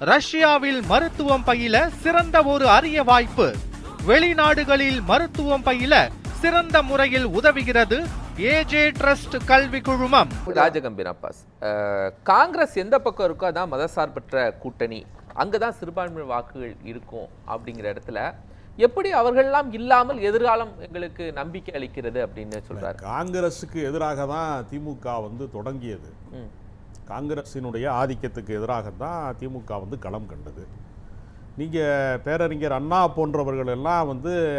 ரஷ்யாவில் மருத்துவம் பயில சிறந்த ஒரு அரிய வாய்ப்பு. வெளிநாடுகளில் மருத்துவம் பயில சிறந்த முறையில் உதவுகிறது ஏஜே ட்ரஸ்ட் கல்வி குழுமம். ராஜகம்பீர் அப்பாஸ், காங்கிரஸ் எந்த பக்கம் இருக்கோ அதான் மதசார்பற்ற கூட்டணி, அங்கதான் சிறுபான்மை வாக்குகள் இருக்கும் அப்படிங்கிற இடத்துல எப்படி அவர்கள்லாம் இல்லாமல் எதிர்காலம் எங்களுக்கு நம்பிக்கை அளிக்கிறது அப்படின்னு சொல்றாரு. காங்கிரஸுக்கு எதிராக தான் திமுக தொடங்கியது. காங்கிரசினுடைய ஆதிக்கத்துக்கு எதிராக தான் திமுக களம் கண்டது. நீங்கள் பேரறிஞர் அண்ணா போன்றவர்கள் எல்லாம்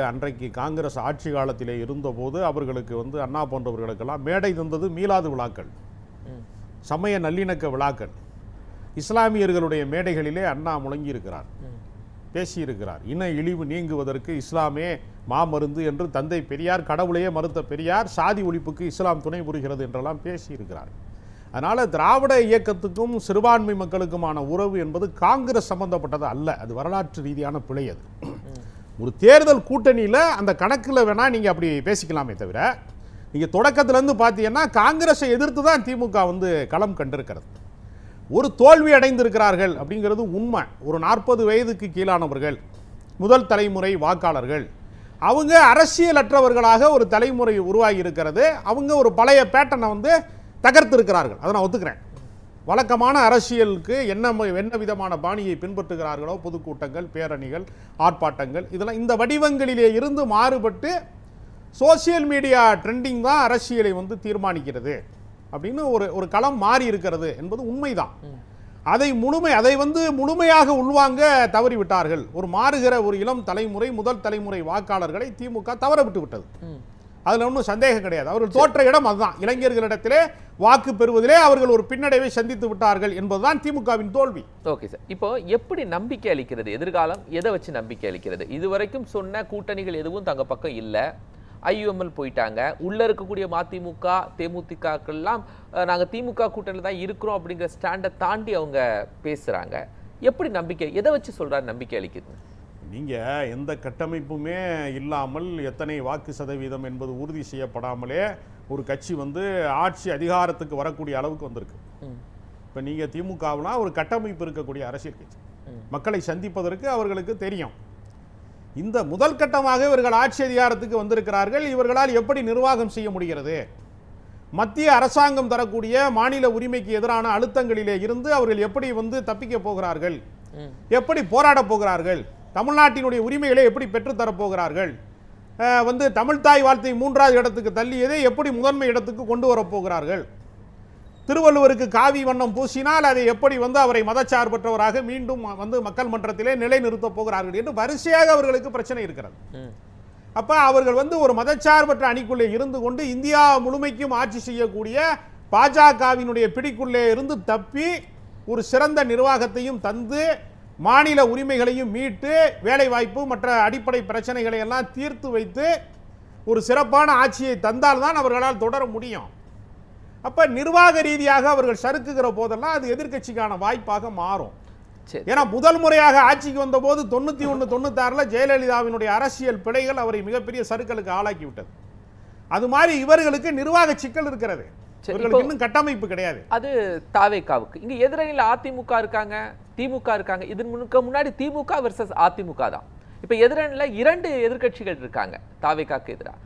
அன்றைக்கு காங்கிரஸ் ஆட்சி காலத்திலே இருந்தபோது அவர்களுக்கு அண்ணா போன்றவர்களுக்கெல்லாம் மேடை தந்தது மீலாது விழாக்கள், சமய நல்லிணக்க விழாக்கள். இஸ்லாமியர்களுடைய மேடைகளிலே அண்ணா முழங்கியிருக்கிறார், பேசியிருக்கிறார். இன இழிவு நீங்குவதற்கு இஸ்லாமே மாமருந்து என்று தந்தை பெரியார், கடவுளையே மறுத்த பெரியார், சாதி ஒழிப்புக்கு இஸ்லாம் துணை புரிகிறது என்றெல்லாம் பேசியிருக்கிறார். அதனால் திராவிட இயக்கத்துக்கும் சிறுபான்மை மக்களுக்குமான உறவு என்பது காங்கிரஸ் சம்பந்தப்பட்டது அல்ல, அது வரலாற்று ரீதியான பிழை. அது ஒரு தேர்தல் கூட்டணியில் அந்த கணக்கில் வேணால் நீங்கள் அப்படி பேசிக்கலாமே தவிர, நீங்கள் தொடக்கத்திலேருந்து பார்த்தீங்கன்னா காங்கிரஸை எதிர்த்து தான் திமுக களம் கண்டிருக்கிறது. ஒரு தோல்வி அடைந்திருக்கிறார்கள் அப்படிங்கிறது உண்மை. ஒரு 40 வயதுக்கு கீழானவர்கள், முதல் தலைமுறை வாக்காளர்கள், அவங்க அரசியலற்றவர்களாக ஒரு தலைமுறை உருவாகி இருக்கிறது. அவங்க ஒரு பழைய பேட்டனை தகர்த்திருக்கிறார்கள், அதை நான் ஒத்துக்கிறேன். வழக்கமான அரசியலுக்கு என்ன விதமான பாணியை பின்பற்றுகிறார்களோ, பொதுக்கூட்டங்கள், பேரணிகள், ஆர்ப்பாட்டங்கள், இதெல்லாம் இந்த வடிவங்களிலே இருந்து மாறுபட்டு சோசியல் மீடியா ட்ரெண்டிங் தான் அரசியலை தீர்மானிக்கிறது அப்படின்னு ஒரு களம் மாறி இருக்கிறது என்பது உண்மைதான். அதை முழுமையாக உள்வாங்க தவறிவிட்டார்கள். ஒரு மாறுகிற ஒரு இளம் தலைமுறை, முதல் தலைமுறை வாக்காளர்களை திமுக தவற விட்டு விட்டது. அதுல ஒன்றும் சந்தேகம் கிடையாது. அவர்கள் தோற்ற இடம் அதுதான். இளைஞர்களிடத்திலே வாக்கு பெறுவதிலே அவர்கள் ஒரு பின்னடைவை சந்தித்து விட்டார்கள் என்பதுதான் திமுகவின் தோல்வி. ஓகே சார், இப்போ எப்படி நம்பிக்கை அளிக்கிறது எதிர்காலம், எதை வச்சு நம்பிக்கை அளிக்கிறது? இதுவரைக்கும் சொன்ன கூட்டணிகள் எதுவும் தங்க பக்கம் இல்லை, ஐயுஎம்எல் போயிட்டாங்க, உள்ள இருக்கக்கூடிய மதிமுக தேமுதிகலாம் நாங்கள் திமுக கூட்டணியில் தான் இருக்கிறோம் அப்படிங்கிற ஸ்டாண்டை தாண்டி அவங்க பேசுறாங்க. எப்படி நம்பிக்கை, எதை வச்சு சொல்றாரு நம்பிக்கை அளிக்கிறது? நீங்கள் எந்த கட்டமைப்புமே இல்லாமல் எத்தனை வாக்கு சதவீதம் என்பது உறுதி செய்யப்படாமலே ஒரு கட்சி ஆட்சி அதிகாரத்துக்கு வரக்கூடிய அளவுக்கு வந்திருக்கு. இப்போ நீங்கள் திமுகவுனா ஒரு கட்டமைப்பு இருக்கக்கூடிய அரசியல் கட்சி, மக்களை சந்திப்பதற்கு அவர்களுக்கு தெரியும். இந்த முதல் கட்டமாக இவர்கள் ஆட்சி அதிகாரத்துக்கு வந்திருக்கிறார்கள். இவர்களால் எப்படி நிர்வாகம் செய்ய முடிகிறது? மத்திய அரசாங்கம் தரக்கூடிய மாநில உரிமைக்கு எதிரான அழுத்தங்களிலே இருந்து அவர்கள் எப்படி தப்பிக்க போகிறார்கள்? எப்படி போராட போகிறார்கள்? தமிழ்நாட்டினுடைய உரிமைகளை எப்படி பெற்றுத்தரப்போகிறார்கள்? தமிழ்தாய் வாழ்த்தை 3வது இடத்துக்கு தள்ளியதை எப்படி முதன்மை இடத்துக்கு கொண்டு வரப்போகிறார்கள்? திருவள்ளுவருக்கு காவி வண்ணம் பூசினால் அதை எப்படி அவரை மதச்சார்பற்றவராக மீண்டும் மக்கள் மன்றத்திலே நிலைநிறுத்தப் போகிறார்கள் என்று வரிசையாக அவர்களுக்கு பிரச்சனை இருக்கிறது. அப்ப அவர்கள் ஒரு மதச்சார்பற்ற அணிக்குள்ளே இருந்து கொண்டு இந்தியா முழுமைக்கும் ஆட்சி செய்யக்கூடிய பாஜகவினுடைய பிடிக்குள்ளே இருந்து தப்பி ஒரு சிறந்த நிர்வாகத்தையும் தந்து மாநில உரிமைகளையும் மீட்டு வேலை வாய்ப்பு மற்ற அடிப்படை பிரச்சனைகளை எல்லாம் தீர்த்து வைத்து ஒரு சிறப்பான ஆட்சியை தந்தால்தான் அவர்களால் தொடர முடியும். அப்ப நிர்வாக ரீதியாக அவர்கள் சறுக்குகிற போதெல்லாம் அது எதிர்க்கட்சிக்கான வாய்ப்பாக மாறும். ஏன்னா முதல் முறையாக ஆட்சிக்கு வந்த போது 91, 96 ஜெயலலிதாவினுடைய அரசியல் பிழைகள் அவரை மிகப்பெரிய சறுக்கலுக்கு ஆளாக்கி விட்டது. அது மாதிரி இவர்களுக்கு நிர்வாக சிக்கல் இருக்கிறது, இவர்களுக்கு இன்னும் கட்டமைப்பு கிடையாது. அது தாவேகாவுக்கு. இங்க எதிரணியில் அதிமுக இருக்காங்க, திமுக இருக்காங்க. இதற்கு முன்னாடி திமுக வெர்சஸ் அதிமுக தான். இப்ப எதிரணியில் 2 எதிர்கட்சிகள் இருக்காங்க தாவேகாக்கு எதிராக.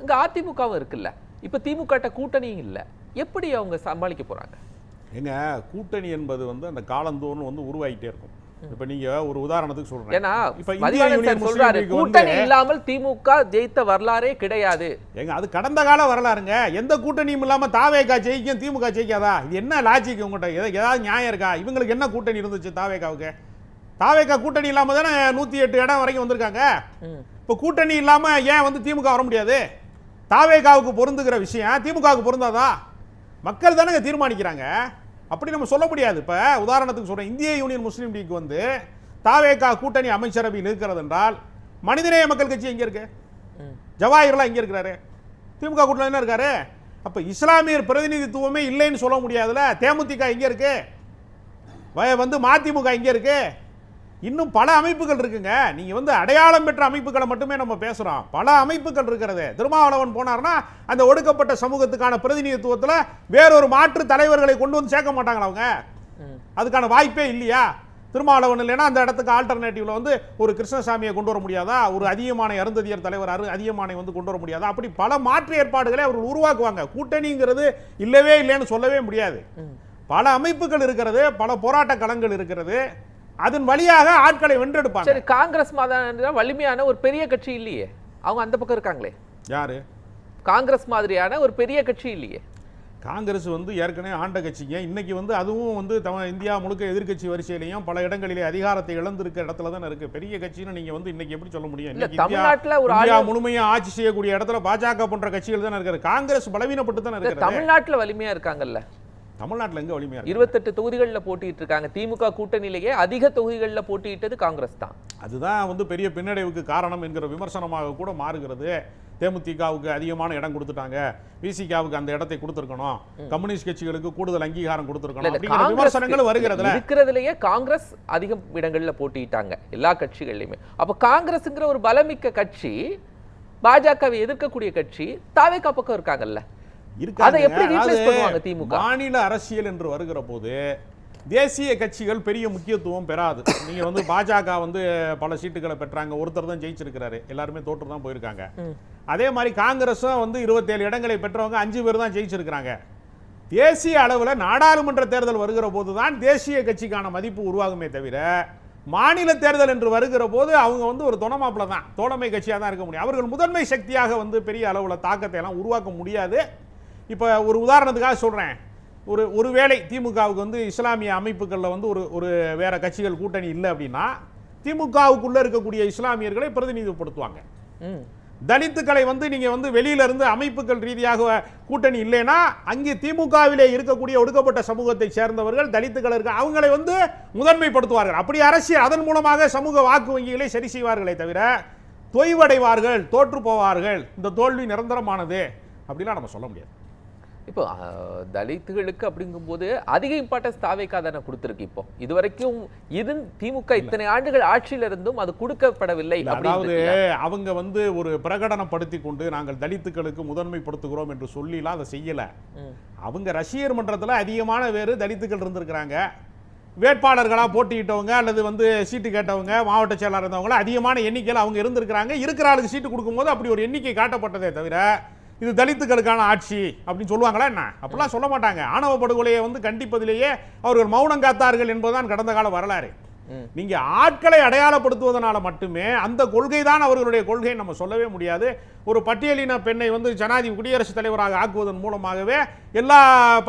இங்க அதிமுகவும் இருக்குல்ல, இப்ப திமுக கூட்டணியும் இல்லை. எப்படி அவங்க சமாளிக்க போறாங்க? எங்க கூட்டணி என்பது அந்த காலந்தோறும் உருவாகிட்டே இருக்கும். இப்ப நீங்க ஒரு உதாரணத்துக்கு சொல்றேன். ஏன்னா கூட்டணி இல்லாமல் திமுக ஜெயித்த வரலாறே கிடையாது. எங்க அது கடந்த கால வரலாறுங்க. எந்த கூட்டணியும் இல்லாம தாவேகா ஜெயிக்கும் திமுக ஜெயிக்காதா? இது என்ன லாஜிக் உங்கள்கிட்ட? ஏதாவது நியாயம் இருக்கா? இவங்களுக்கு என்ன கூட்டணி இருந்துச்சு தாவேகாவுக்கு? தாவேகா கூட்டணி இல்லாம தானே 108 இடம் வரைக்கும் வந்திருக்காங்க. இப்ப கூட்டணி இல்லாம ஏன் திமுக வர முடியாது? தாவேகாவுக்கு பொருந்துகிற விஷயம் திமுகவுக்கு பொருந்தாதா? மக்கள் தானே தீர்மானிக்கிறாங்க. அப்படி நம்ம சொல்ல முடியாது. இப்ப உதாரணத்துக்கு சொல்றேன், இந்திய யூனியன் முஸ்லீம் லீக் தாவேகா கூட்டணி அமைச்சரவையில் இருக்கிறது என்றால் மனிதநேய மக்கள் கட்சி எங்க இருக்கு? ஜவாஹிர்லாம் எங்க இருக்கிறாரு? திமுக கூட்டணி இருக்காரு. அப்ப இஸ்லாமியர் பிரதிநிதித்துவமே இல்லைன்னு சொல்ல முடியாதுல. தேமுதிக எங்க இருக்கு? மதிமுக எங்க இருக்கு? இன்னும் பல அமைப்புகள் இருக்குங்க. நீங்க அடையாளம் பெற்ற அமைப்புகளை மட்டுமே நம்ம பேசுறோம். பல அமைப்புகள் இருக்கிறது. திருமாவளவன் போனார்னா அந்த ஒடுக்கப்பட்ட சமூகத்துக்கான பிரதிநிதித்துவத்தில் வேறொரு மாற்று தலைவர்களை கொண்டு சேர்க்க மாட்டாங்களா அவங்க? அதுக்கான வாய்ப்பே இல்லையா? திருமாவளவன் இல்லைன்னா அந்த இடத்துக்கு ஆல்டர்னேட்டிவ்ல வந்து ஒரு கிருஷ்ணசாமியை கொண்டு வர முடியாதா, ஒரு அதிகமான அருந்ததியர் தலைவர் அதிகமானை வந்து கொண்டு வர முடியாதா, அப்படி பல மாற்று ஏற்பாடுகளை அவர்கள் உருவாக்குவாங்க. கூட்டணிங்கிறது இல்லவே இல்லைன்னு சொல்லவே முடியாது. பல அமைப்புகள் இருக்கிறது, பல போராட்ட களங்கள் இருக்கிறது, அதன் வழியாக ஆட்களை வென்றெடுப்பாங்க. சரி, காங்கிரஸ் மாதிரியான வலிமையான ஒரு பெரிய கட்சி இல்லையே, அவங்க அந்த பக்கம் இருக்காங்களே. யாரு? காங்கிரஸ் மாதிரியான ஒரு பெரிய கட்சி இல்லையே. காங்கிரஸ் வந்து ஏற்கனவே ஆண்ட கட்சிங்க. இன்னைக்கு வந்து அதுவும் வந்து இந்தியா முழுக்க எதிர்க்கட்சி வரிசையிலையும் பல இடங்களிலே அதிகாரத்தை இழந்திருக்க இடத்துல தானே இருக்கு. பெரிய கட்சின்னு நீங்க வந்து இன்னைக்கு எப்படி சொல்ல முடியும்? தமிழ்நாட்டுல ஒரு இந்தியா முழுமையா ஆட்சி செய்யக்கூடிய இடத்துல பாஜக போன்ற கட்சிகள் தானே இருக்காரு. காங்கிரஸ் பலவீனப்பட்டு தானே இருக்கு. தமிழ்நாட்டுல வலிமையா இருக்காங்கல்ல. தமிழ்நாட்டுல எங்க வலிமையா? 28 தொகுதிகளில் போட்டிட்டு இருக்காங்க. திமுக கூட்டணியிலேயே அதிக தொகுதிகளில் போட்டியிட்டது காங்கிரஸ் தான். அதுதான் வந்து பெரிய பின்னடைவுக்கு காரணம் என்கிற விமர்சனமாக கூட மாறுகிறது. தேமுதிகவுக்கு அதிகமான இடம் கொடுத்துட்டாங்க, விசிகாவுக்கு அந்த இடத்தை கொடுத்திருக்கணும், கம்யூனிஸ்ட் கட்சிகளுக்கு கூடுதல் அங்கீகாரம் கொடுத்திருக்கணும் அப்படிங்கிற விமர்சனங்கள் வருகிறது. இருக்கிறதுலயே காங்கிரஸ் அதிக இடங்கள்ல போட்டிட்டாங்க எல்லா கட்சிகள்லயுமே. அப்ப காங்கிரஸ்ங்கிற ஒரு பலமிக்க கட்சி, பாஜகவை எதிர்க்கக்கூடிய கட்சி தாவேகா பக்கம் இருக்காங்கல்ல. அதை எப்படி ரீப்ளேஸ் பண்ணுவாங்க திமுக? மாநில அரசியல் என்று வருகிற போது தேசிய கட்சிகள் பெரிய முக்கியத்துவம் பெறாது. நீங்க வந்து பாஜக வந்து பல சீட்டுகளை பெற்றாங்க, ஒருத்தர் தான் ஜெயிச்சிருக்கிறாரு, எல்லாருமே தோற்று தான் போயிருக்காங்க. அதே மாதிரி காங்கிரஸும் வந்து 27 இடங்களை பெற்றவங்க 5 பேர் தான் ஜெயிச்சிருக்கிறாங்க. தேசிய அளவில் நாடாளுமன்ற தேர்தல் வருகிற போது தான் தேசிய கட்சிக்கான மதிப்பு உருவாகுமே தவிர, மாநில தேர்தல் என்று வருகிற போது அவங்க வந்து ஒரு தொணமாப்பிள தான், தோழமை கட்சியாக தான் இருக்க முடியும். அவர்கள் முதன்மை சக்தியாக வந்து பெரிய அளவில் தாக்கத்தை எல்லாம் உருவாக்க முடியாது. இப்போ ஒரு உதாரணத்துக்காக சொல்றேன், ஒருவேளை திமுகவுக்கு வந்து இஸ்லாமிய அமைப்புகளில் வந்து ஒரு வேற கட்சிகள் கூட்டணி இல்லை அப்படின்னா, திமுகவுக்குள்ள இருக்கக்கூடிய இஸ்லாமியர்களை பிரதிநிதிப்படுத்துவாங்க. தலித்துக்களை வந்து நீங்க வந்து வெளியில இருந்து அமைப்புகள் ரீதியாக கூட்டணி இல்லைன்னா, அங்கே திமுகவிலே இருக்கக்கூடிய ஒடுக்கப்பட்ட சமூகத்தை சேர்ந்தவர்கள் தலித்துக்கள் இருக்க அவங்களை வந்து முதன்மைப்படுத்துவார்கள். அப்படி அரசியல் அதன் மூலமாக சமூக வாக்கு வங்கிகளை சரி செய்வார்களே தவிர, தொய்வடைவார்கள், தோற்று போவார்கள், இந்த தோல்வி நிரந்தரமானது அப்படிலாம் நம்ம சொல்ல முடியாது. இப்போ தலித்துகளுக்கு அப்படிங்கும்போது அதிக இம்பார்ட்டன்ஸ் தாவேகா தானே கொடுத்திருக்கு. இப்போ இதுவரைக்கும் திமுக இத்தனை ஆண்டுகள் ஆட்சியில இருந்தும் அது கொடுக்கப்படவில்லை. அதாவது அவங்க வந்து ஒரு பிரகடனப்படுத்தி கொண்டு நாங்கள் தலித்துக்களுக்கு முதன்மைப்படுத்துகிறோம் என்று சொல்லிலாம் அதை செய்யல. அவங்க ரசிகர் மன்றத்தில் அதிகமான பேர் தலித்துக்கள் இருந்திருக்கிறாங்க. வேட்பாளர்களா போட்டியிட்டவங்க அல்லது வந்து சீட்டு கேட்டவங்க, மாவட்ட செயலாளர் இருந்தவங்க அதிகமான எண்ணிக்கையில் அவங்க இருந்திருக்கிறாங்க. இருக்கிற ஆளுக்கு சீட்டு கொடுக்கும்போது அப்படி ஒரு எண்ணிக்கை காட்டப்பட்டதே தவிர, இது தலித்துக்களுக்கான ஆட்சி அப்படின்னு சொல்லுவாங்களா என்ன? அப்படிலாம் சொல்ல மாட்டாங்க. ஆணவ படுகொலையை வந்து கண்டிப்பதிலேயே அவர்கள் மௌனம் காத்தார்கள் என்பதுதான் கடந்த கால வரலாறு. நீங்க ஆட்களை அடையாளப்படுத்துவதனால மட்டுமே அந்த கொள்கை தான் அவர்களுடைய கொள்கை நம்ம சொல்லவே முடியாது. ஒரு பட்டியலின பெண்ணை வந்து குடியரசுத் தலைவராக ஆக்குவதன் மூலமாகவே எல்லா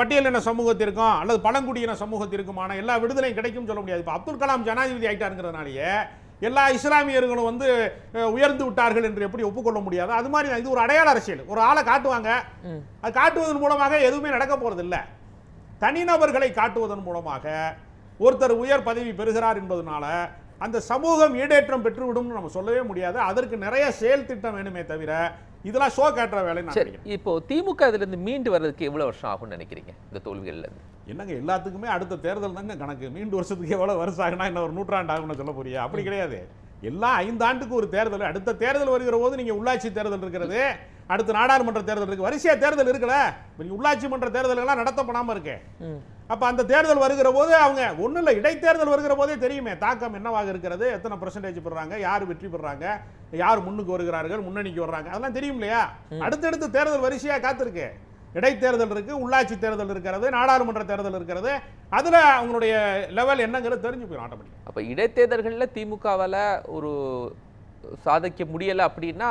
பட்டியலின சமூகத்திற்கும் அல்லது பழங்குடியின சமூகத்திற்குமான எல்லா விடுதலையும் கிடைக்கும் சொல்ல முடியாது. இப்போ அப்துல் கலாம் ஜனாதிபதி ஆயிட்டாருங்கிறதுனாலேயே எல்லா இஸ்லாமியர்களும் வந்து உயர்ந்து விட்டார்கள் என்று எப்படி ஒப்புக்கொள்ள முடியாது? அது மாதிரி இது ஒரு அடையாள அரசியல். ஒரு ஆளை காட்டுவாங்க, அது காட்டுவதன் மூலமாக எதுவுமே நடக்க போறது இல்லை. தனிநபர்களை காட்டுவதன் மூலமாக ஒருத்தர் உயர் பதவி பெறுகிறார் என்பதனால அந்த சமூகம் ஈடேற்றம் பெற்றுவிடும் நம்ம சொல்லவே முடியாது. அதற்கு நிறைய செயல் திட்டம் வேணுமே தவிர இதெல்லாம் ஷோ காட்டுற வேலை. இப்போ திமுக இதுல இருந்து மீண்டு வர்றதுக்கு எவ்வளவு வருஷம் ஆகும்னு நினைக்கிறீங்க? இந்த தோல்விகள்ல இருந்து என்னங்க, எல்லாத்துக்குமே அடுத்த தேர்தல் தாங்க கணக்கு. மீண்டு வருஷத்துக்கு எவ்வளவு வருஷம் ஆகுனா என்ன ஒரு நூற்றாண்டு ஆகும்னு சொல்ல போறியா? அப்படி கிடையாது. எல்லாம் 5 ஆண்டுக்கு ஒரு தேர்தல். அடுத்த தேர்தல் வருகிற போது நீங்க உள்ளாட்சி தேர்தல் இருக்கிறது, அடுத்த நாடாளுமன்ற தேர்தல் இருக்கு, வரிசையா தேர்தல் இருக்குல்ல. உள்ளாட்சி மன்ற தேர்தல்கள்லாம் நடத்தப்படாம இருக்கு. அப்ப அந்த தேர்தல் வருகிற போது அவங்க ஒன்றும் இல்லை, இடைத்தேர்தல் வருகிற போதே தெரியுமே தாக்கம் என்னவாக இருக்கிறது, எத்தனை % பெறாங்க, யார் வெற்றி பெறாங்க, யார் முன்னுக்கு வருகிறார்கள், முன்னணிக்கு வர்றாங்க, அதெல்லாம் தெரியும் இல்லையா? அடுத்தடுத்து தேர்தல் வரிசையா காத்திருக்கு. இடைத்தேர்தல் இருக்கு, உள்ளாட்சி தேர்தல் இருக்கிறது, நாடாளுமன்ற தேர்தல் இருக்கிறது. அதுல அவங்களுடைய லெவல் என்னங்கிறது தெரிஞ்சு போயிடும் ஆட்டோமேட்டிக்கா. அப்ப இடைத்தேர்தல்கள்ல திமுகவால ஒரு சாதிக்க முடியல அப்படின்னா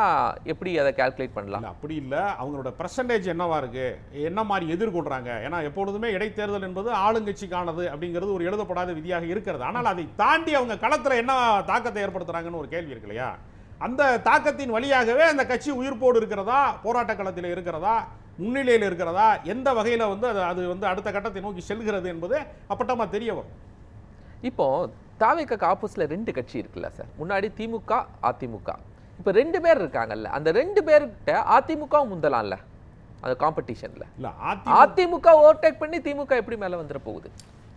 எப்படி அதை கால்குலேட் பண்ணலாம்? அப்படி இல்லை, அவங்களோட % என்னவா இருக்கு, என்ன மாதிரி எதிர்கொள்றாங்க. ஏன்னா எப்பொழுதுமே இடைத்தேர்தல் என்பது ஆளுங்கட்சிக்கானது அப்படிங்கிறது ஒரு எழுதப்படாத விதியாக இருக்கிறது. ஆனால் அதை தாண்டி அவங்க களத்துல என்ன தாக்கத்தை ஏற்படுத்துறாங்கன்னு ஒரு கேள்வி இருக்கு இல்லையா? அந்த தாக்கத்தின் வழியாகவே அந்த கட்சி உயிர்ப்போடு இருக்கிறதா, போராட்ட களத்தில் இருக்கிறதா, முன்னிலையில் இருக்கிறதா, எந்த வகையில் வந்து அது வந்து அடுத்த கட்டத்தை நோக்கி செல்கிறது என்பது அப்பட்டமா தெரிய வரும். இப்போ தாவேக்காக்கு ஆப்போசிட்ல 2 கட்சி இருக்குல்ல சார். முன்னாடி திமுக, அதிமுக. இப்போ 2 பேர் இருக்காங்கல்ல, அந்த 2 பேர்கிட்ட அதிமுக முந்தலாம்ல அந்த காம்படிஷன்ல. இல்ல, அதிமுக ஓவர்டேக் பண்ணி திமுக எப்படி மேல வந்துட போகுது?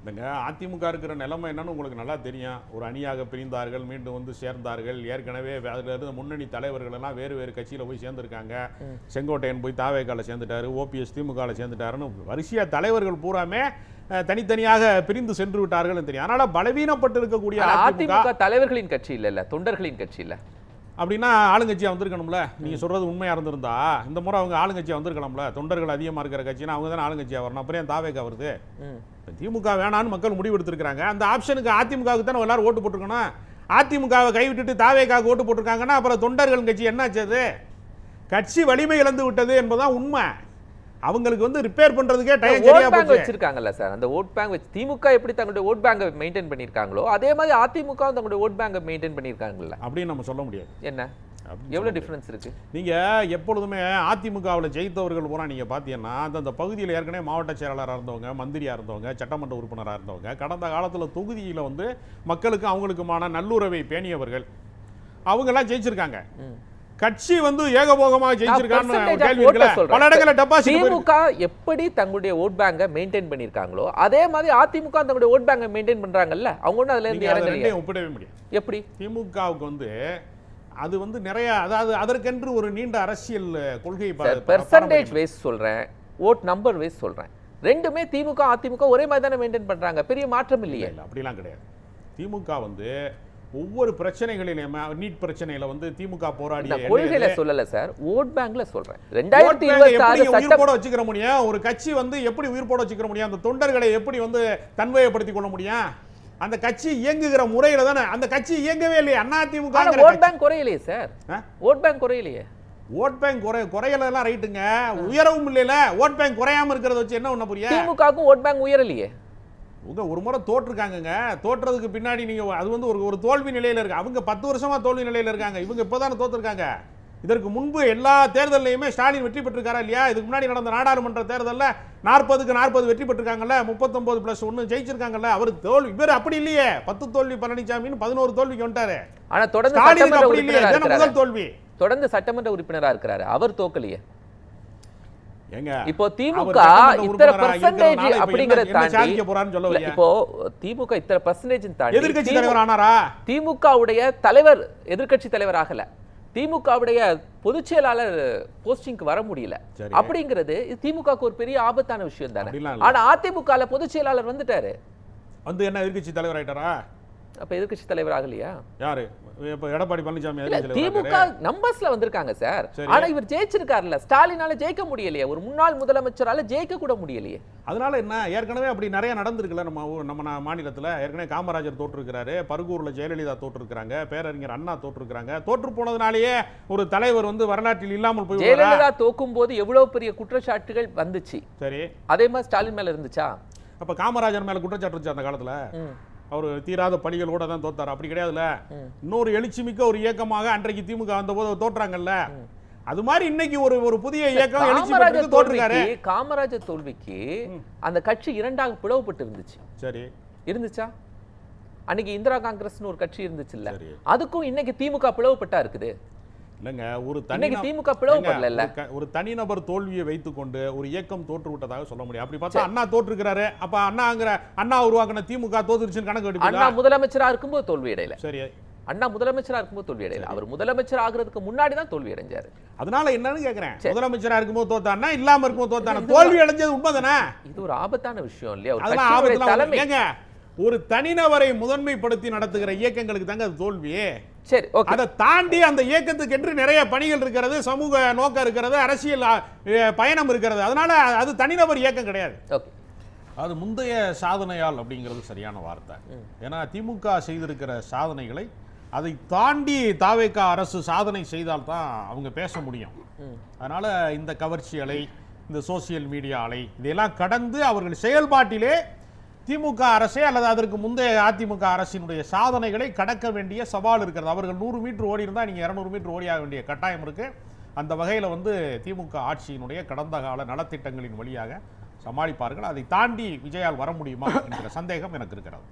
இல்லைங்க, அதிமுக இருக்கிற நிலைமை என்னன்னு உங்களுக்கு நல்லா தெரியும். ஒரு அணியாக பிரிந்தார்கள், மீண்டும் வந்து சேர்ந்தார்கள். ஏற்கனவே அதில் இருந்த முன்னணி தலைவர்கள் எல்லாம் வேறு வேறு கட்சியில் போய் சேர்ந்துருக்காங்க. செங்கோட்டையன் போய் தாவேக்கால சேர்ந்துட்டாரு, ஓபிஎஸ் திமுகவில் சேர்ந்துட்டாருன்னு வரிசையாக தலைவர்கள் பூராமே தனித்தனியாக பிரிந்து சென்று விட்டார்கள் தெரியும். அதனால பலவீனப்பட்டு இருக்கக்கூடிய அதிமுக தலைவர்களின் கட்சி இல்ல, தொண்டர்களின் கட்சி இல்ல அப்படின்னா ஆளுங்கட்சியா வந்திருக்கணும்ல. நீங்க சொல்றது உண்மையா இருந்திருந்தா இந்த முறை அவங்க ஆளுங்கட்சியா வந்திருக்கணும்ல. தொண்டர்கள் அதிகமா இருக்கிற கட்சினா அவங்க தானே ஆளுங்கட்சியா வரணும். அப்புறம் ஏன் தாவேக்கா வருது? திமுக வேணான்னு மக்கள் முடிவு எடுத்திருக்காங்க. அந்த ஆப்ஷனுக்கு அதிமுகவுக்கு தானே எல்லாரும் ஓட்டு போட்டிருக்கணும். அதிமுகவை கைவிட்டுட்டு தாவேக்காவுக்கு ஓட்டு போட்டிருக்காங்கன்னா அப்புறம் தொண்டர்கள் கட்சி என்னாச்சு? அது கட்சி வலிமை இழந்து விட்டது என்பதுதான் உண்மை. அவங்களுக்கு வந்து ரிப்பேர் பண்றதுக்கே டைம் சரியா போச்சு. வச்சிருக்காங்கல்ல சார், அந்த ஓட் பேங்க் வச்சு திமுக எப்படி தங்களுடைய ஓட் பேங்கை மெயின்டைன் பண்ணிருக்காங்களோ அதே மாதிரி அதிமுக தங்களுடைய ஓட் பேங்கை மெயின்டைன் பண்ணிருக்காங்கல்ல. அப்படின்னு நம்ம சொல்ல முடியாது. என்ன எவ்வளவு டிஃபரன்ஸ் இருக்கு? நீங்க எப்பொழுதுமே அதிமுகவில் ஜெயித்தவர்கள் பூரா நீங்க பாத்தீங்கன்னா அந்தந்த பகுதியில் ஏற்கனவே மாவட்ட செயலாளராக இருந்தவங்க, மந்திரியா இருந்தவங்க, சட்டமன்ற உறுப்பினராக இருந்தவங்க, கடந்த காலத்துல தொகுதியில வந்து மக்களுக்கு அவங்களுக்குமான நல்லுறவை பேணியவர்கள் அவங்க எல்லாம் ஜெயிச்சிருக்காங்க. கட்சி வந்து ஏகபோகமாக ஜெயிச்சிருக்கான்னு கேள்வி இருக்குல்ல. பல இடங்களில் டெபாசிட் திமுக எப்படி தங்களுடைய ஓட் பேங்கை மெயின்டைன் பண்ணிருக்காங்களோ அதே மாதிரி அதிமுக தங்களுடைய ஓட் பேங்கை மெயின்டைன் பண்றாங்கல்ல. அவங்க ஒண்ணு அதுல இருந்து இறங்கலையே. ஒப்பிடவே முடியாது. எப்படி? திமுகவுக்கு வந்து அது வந்து நிறைய, அதாவது அதற்கென்று ஒரு நீண்ட அரசியல் கொள்கை. பெர்சன்டேஜ் வைஸ் சொல்றேன், ஓட் நம்பர் வைஸ் சொல்றேன். ரெண்டுமே திமுக அதிமுக ஒரே மாதிரி தானே மெயின்டைன் பண்றாங்க. பெரிய மாற்றம் இல்லையே. அப்படிலாம் கிடையாது. திமுக வந்து ஒவ்வொரு பிரச்சனைகளிலும், நீட் பிரச்சனையில வந்து திமுக போராடிய கொள்கையில சொல்லல சார், ஓட் பேங்க்ல சொல்றேன். 2026 உயிர் போட வச்சுக்கிற முடியும். ஒரு கட்சி வந்து எப்படி உயிர் போட வச்சுக்கிற முடியும்? அந்த தொண்டர்களை எப்படி வந்து தன்வயப்படுத்திக் கொள்ள முடியும்? அந்த கட்சி இயங்குகிற முறையில தானே. அந்த கட்சி இயங்கவே இல்லையே. அதிமுக ஓட் பேங்க் குறையலையே சார். ஓட் பேங்க் குறையலையே. ஓட் பேங்க் குறையலாம் ரைட்டுங்க, உயரவும் இல்லைல. ஓட் பேங்க் குறையாம இருக்கிறத வச்சு என்ன பண்ண புரியும்? திமுகவுக்கும் ஓட் பேங்க் உயரலையே. உங்க ஒரு முறை தோற்றுருக்காங்க. தோற்றதுக்கு பின்னாடி நீங்க அது வந்து ஒரு தோல்வி நிலையில இருக்கு. அவங்க 10 வருஷமா தோல்வி நிலையில இருக்காங்க. இவங்க இப்பதானே தோத்துருக்காங்க. இதற்கு முன்பு எல்லா தேர்தலையுமே ஸ்டாலின் வெற்றி பெற்றிருக்காரா இல்லையா? இதுக்கு முன்னாடி நடந்த நாடாளுமன்ற தேர்தலில் 40க்கு 40 வெற்றி பெற்றிருக்காங்கல்ல. 39+1 ஜெயிச்சிருக்காங்கல்ல. அவர் தோல்வி. இவர் அப்படி இல்லையே. 10 தோல்வி பழனிசாமின்னு 11 தோல்விக்கு வந்துட்டாரு. ஆனா தொடர்ந்து முதல் தோல்வி. தொடர்ந்து சட்டமன்ற உறுப்பினரா இருக்கிறாரு. அவர் தோக்கலையே. இப்போ திமுக இத்தனை பெர்சன்டேஜ் அப்படிங்கறத தாண்டி இப்போ திமுக இத்தனை பெர்சன்டேஜ் தாண்டி எதிர்க்கட்சி தலைவர் ஆனாரா? திமுக உடைய தலைவர் எதிர்க்கட்சி தலைவர் ஆகல. திமுகவுடைய பொதுச் செயலாளர் போஸ்டிங்க்கு வர முடியல. அப்படிங்கிறது திமுகவுக்கு ஒரு பெரிய ஆபத்தான விஷயம் தானே. ஆனா அதிமுகல பொதுச் செயலாளர் வந்துட்டாரு. வந்து என்ன எதிர்க்கட்சி தலைவர் ஆயிட்டாரா? அப்ப எதிர்க்கட்சி தலைவர் ஆகலையா? யாரு? இப்ப எடப்பாடி பழனிசாமி திமுக நம்பர்ஸ்ல வந்திருக்காங்க சார். ஆனா இவர் ஜெயிச்சிருக்காருல்ல. ஸ்டாலினால ஜெயிக்க முடியலையே. ஒரு முன்னாள் முதலமைச்சரால ஜெயிக்க கூட முடியலையே. அதனால என்ன, ஏற்கனவே அப்படி நிறைய நடந்திருக்குல்ல நம்ம மாநிலத்துல. ஏற்கனவே காமராஜர் தோற்றிருக்கிறாரு, பர்கூர்ல ஜெயலலிதா தோற்றிருக்காங்க, பேரறிஞர் அண்ணா தோற்றிருக்காங்க. தோற்று போனதுனாலேயே ஒரு தலைவர் வந்து வரலாற்றில் இல்லாமல் போய். ஜெயலலிதா தோக்கும் போது எவ்வளவு பெரிய குற்றச்சாட்டுகள் வந்துச்சு. சரி, அதே மாதிரி ஸ்டாலின் மேல இருந்துச்சா? அப்ப காமராஜர் மேல குற்றச்சாட்டு இருந்துச்சு அந்த காலத்துல. அவர் தீராத பணிகளோட தான் தோத்தார். அப்படி கிடையாதுல்ல. இன்னொரு எழுச்சிமிக்க ஒரு இயக்கமாக அன்றைக்கு திமுக வந்த போது தோற்றாங்கல்ல. அது மாதிரி இன்னைக்கு ஒரு புதிய இயக்கம் எழுச்சி தோற்றுறாரு. காமராஜர் தோல்விக்கு அந்த கட்சி இரண்டாக பிளவுபட்டு இருந்துச்சு. சரி, இருந்துச்சா? அன்னைக்கு இந்திரா காங்கிரஸ்னு ஒரு கட்சி இருந்துச்சு இல்ல, அதுக்கும் இன்னைக்கு திமுக பிளவுபட்டா இருக்குது. இல்லங்க, திமுக பிளவுபடல. ஒரு தனிநபர் தோல்வியை வைத்துக்கொண்டு ஒரு இயக்கம் தோற்று விட்டதாக சொல்ல முடியும். அப்படி பார்த்தா அண்ணா தோற்றுக்கிறாரு. அப்ப அண்ணா உருவாக்கின திமுக தோத்துருச்சுன்னு கணக்கு எடுப்பீங்களா? அண்ணா முதலமைச்சரா இருக்கும்போது தோல்வி அடையல. சரி, அண்ணா முதலமைச்சரா இருக்கும்போது தோல்வி அடையல. அவர் முதலமைச்சர் ஆகுறதுக்கு முன்னாடி தான் தோல்வி அடைஞ்சாரு. அதனால என்னன்னு கேக்குறேன், முதலமைச்சரா இருக்கும்போது தோத்தானா இல்லாம இருக்கும்போது தோத்தானா? தோல்வி அடைஞ்சது உண்மைதானே? இது ஒரு ஆபத்தான விஷயம் இல்லையா? அதெல்லாம் ஆபத்தான. ஒரு தனிநபரை முதன்மைப்படுத்தி நடத்துகிற இயக்கங்களுக்கு தாங்க அது தோல்வியே. சரி, அதை தாண்டி அந்த இயக்கத்துக்கு என்று நிறைய பணிகள் இருக்கிறது, சமூக நோக்கம் இருக்கிறது, அரசியல் பயணம் இருக்கிறது. அதனால அது தனிநபர் இயக்கம் கிடையாது. அது முந்தைய சாதனையால் அப்படிங்கிறது சரியான வார்த்தை. ஏன்னா திமுக செய்திருக்கிற சாதனைகளை அதை தாண்டி தாவேக அரசு சாதனை செய்தால்தான் அவங்க பேச முடியும். அதனால இந்த கவர்ச்சி அலை, இந்த சோசியல் மீடியா அலை, இதையெல்லாம் கடந்து அவர்கள் செயல்பாட்டிலே திமுக அரசே அல்லது அதற்கு முந்தைய அதிமுக அரசினுடைய சாதனைகளை கடக்க வேண்டிய சவால் இருக்கிறது. அவர்கள் 100 மீட்டர் ஓடி இருந்தால் நீங்கள் 200 மீட்டர் ஓடியாக வேண்டிய கட்டாயம் இருக்கு. அந்த வகையில் வந்து திமுக ஆட்சியினுடைய கடந்த கால நலத்திட்டங்களின் வழியாக சமாளிப்பார்கள். அதை தாண்டி விஜயால் வர முடியுமா என்கிற சந்தேகம் எனக்கு இருக்கிறது.